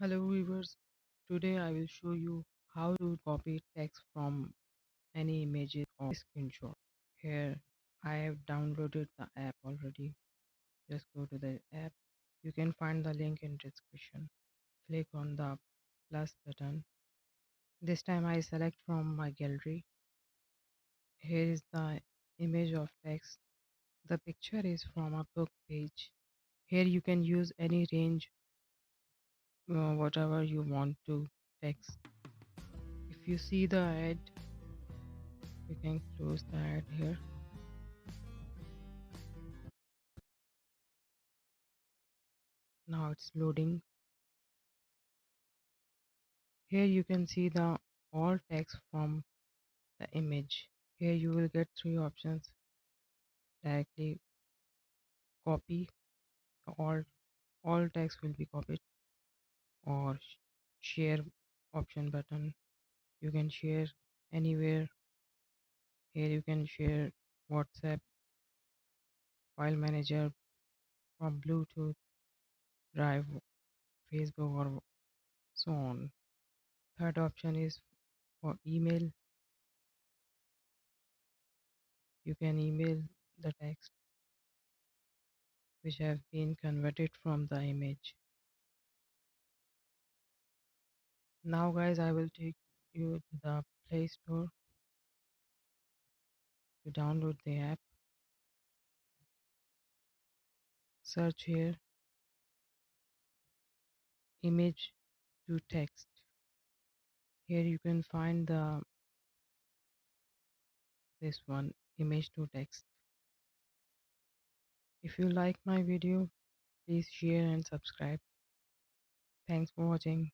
Hello viewers, today I will show you how to copy text from any images or screenshot. Here I have downloaded the app already. Just go to the app. You can find the link in description. Click on the plus button. This time I select from my gallery. Here is the image of text. The picture is from a book page. Here you can use any range, whatever you want to text. If you see the ad, you can close the ad here. Now it's loading. Here you can see the all text from the image. Here you will get three options: directly copy, all text will be copied, or share option button. You can share anywhere. Here you can share WhatsApp, file manager, from Bluetooth, Drive, Facebook, or so on. Third option is for email. You can email the text which have been converted from the image. Now guys, I will take you to the Play Store to download the app. Search here image to text. Here you can find the this one, image to text. If you like my video, please share and subscribe. Thanks for watching.